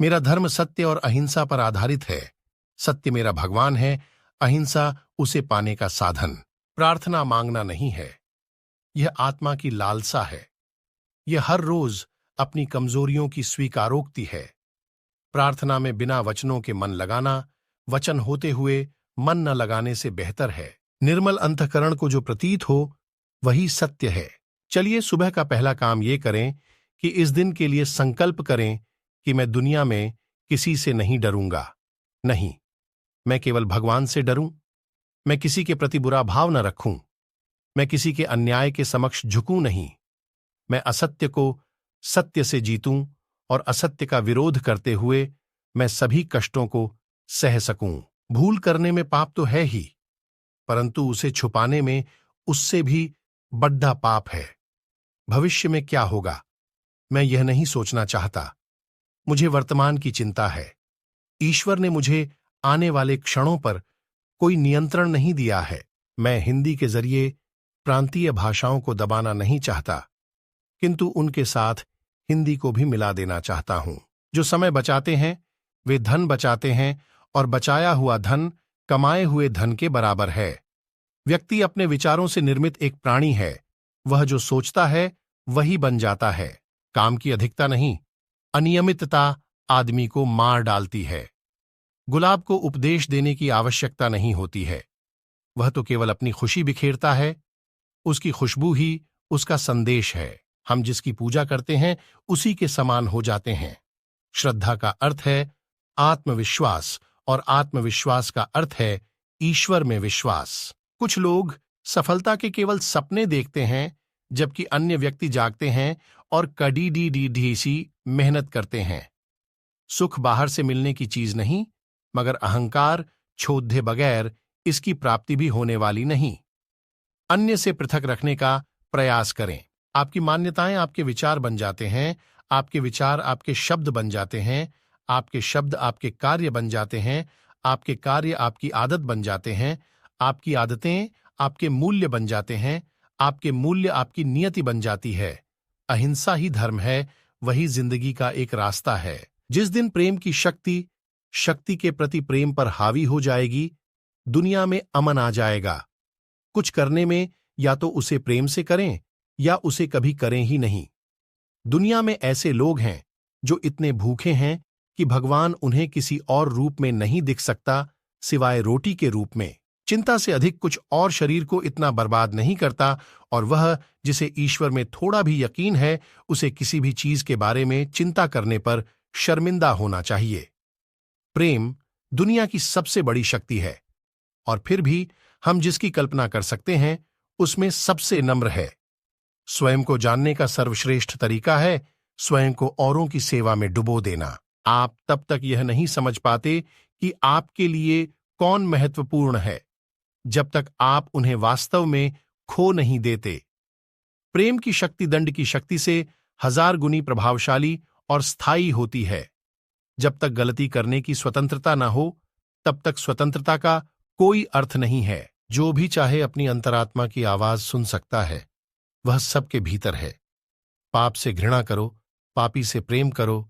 मेरा धर्म सत्य और अहिंसा पर आधारित है। सत्य मेरा भगवान है, अहिंसा उसे पाने का साधन। प्रार्थना मांगना नहीं है, यह आत्मा की लालसा है। यह हर रोज अपनी कमजोरियों की स्वीकारोक्ति है। प्रार्थना में बिना वचनों के मन लगाना, वचन होते हुए मन न लगाने से बेहतर है। निर्मल अंतःकरण को जो प्रतीत हो वही सत्य है। चलिए सुबह का पहला काम ये करें कि इस दिन के लिए संकल्प करें कि मैं दुनिया में किसी से नहीं डरूंगा। नहीं, मैं केवल भगवान से डरूं। मैं किसी के प्रति बुरा भाव न रखूं। मैं किसी के अन्याय के समक्ष झुकूं नहीं। मैं असत्य को सत्य से जीतूं और असत्य का विरोध करते हुए मैं सभी कष्टों को सह सकूं। भूल करने में पाप तो है ही, परंतु उसे छुपाने में उससे भी बड़ा पाप है। भविष्य में क्या होगा मैं यह नहीं सोचना चाहता। मुझे वर्तमान की चिंता है। ईश्वर ने मुझे आने वाले क्षणों पर कोई नियंत्रण नहीं दिया है। मैं हिंदी के जरिए प्रांतीय भाषाओं को दबाना नहीं चाहता, किंतु उनके साथ हिंदी को भी मिला देना चाहता हूं। जो समय बचाते हैं वे धन बचाते हैं, और बचाया हुआ धन कमाए हुए धन के बराबर है। व्यक्ति अपने विचारों से निर्मित एक प्राणी है। वह जो सोचता है वही बन जाता है। काम की अधिकता नहीं, अनियमितता आदमी को मार डालती है। गुलाब को उपदेश देने की आवश्यकता नहीं होती है। वह तो केवल अपनी खुशी बिखेरता है। उसकी खुशबू ही उसका संदेश है। हम जिसकी पूजा करते हैं उसी के समान हो जाते हैं। श्रद्धा का अर्थ है आत्मविश्वास, और आत्मविश्वास का अर्थ है ईश्वर में विश्वास। कुछ लोग सफलता के केवल सपने देखते हैं, जबकि अन्य व्यक्ति जागते हैं और कड़ी सी मेहनत करते हैं। सुख बाहर से मिलने की चीज नहीं, मगर अहंकार छोड़े बगैर इसकी प्राप्ति भी होने वाली नहीं। अन्य से पृथक रखने का प्रयास करें। आपकी मान्यताएं आपके विचार बन जाते हैं, आपके विचार आपके शब्द बन जाते हैं, आपके शब्द आपके कार्य बन जाते हैं, आपके कार्य आपकी आदत बन जाते हैं, आपकी आदतें आपके मूल्य बन जाते हैं, आपके मूल्य आपकी नियति बन जाती है। अहिंसा ही धर्म है, वही जिंदगी का एक रास्ता है। जिस दिन प्रेम की शक्ति शक्ति के प्रति प्रेम पर हावी हो जाएगी, दुनिया में अमन आ जाएगा। कुछ करने में या तो उसे प्रेम से करें या उसे कभी करें ही नहीं। दुनिया में ऐसे लोग हैं जो इतने भूखे हैं कि भगवान उन्हें किसी और रूप में नहीं दिख सकता सिवाय रोटी के रूप में। चिंता से अधिक कुछ और शरीर को इतना बर्बाद नहीं करता, और वह जिसे ईश्वर में थोड़ा भी यकीन है उसे किसी भी चीज के बारे में चिंता करने पर शर्मिंदा होना चाहिए। प्रेम दुनिया की सबसे बड़ी शक्ति है, और फिर भी हम जिसकी कल्पना कर सकते हैं उसमें सबसे नम्र है। स्वयं को जानने का सर्वश्रेष्ठ तरीका है स्वयं को औरों की सेवा में डुबो देना। आप तब तक यह नहीं समझ पाते कि आपके लिए कौन महत्वपूर्ण है जब तक आप उन्हें वास्तव में खो नहीं देते। प्रेम की शक्ति दंड की शक्ति से 1000 गुनी प्रभावशाली और स्थायी होती है। जब तक गलती करने की स्वतंत्रता न हो तब तक स्वतंत्रता का कोई अर्थ नहीं है। जो भी चाहे अपनी अंतरात्मा की आवाज सुन सकता है, वह सबके भीतर है। पाप से घृणा करो, पापी से प्रेम करो,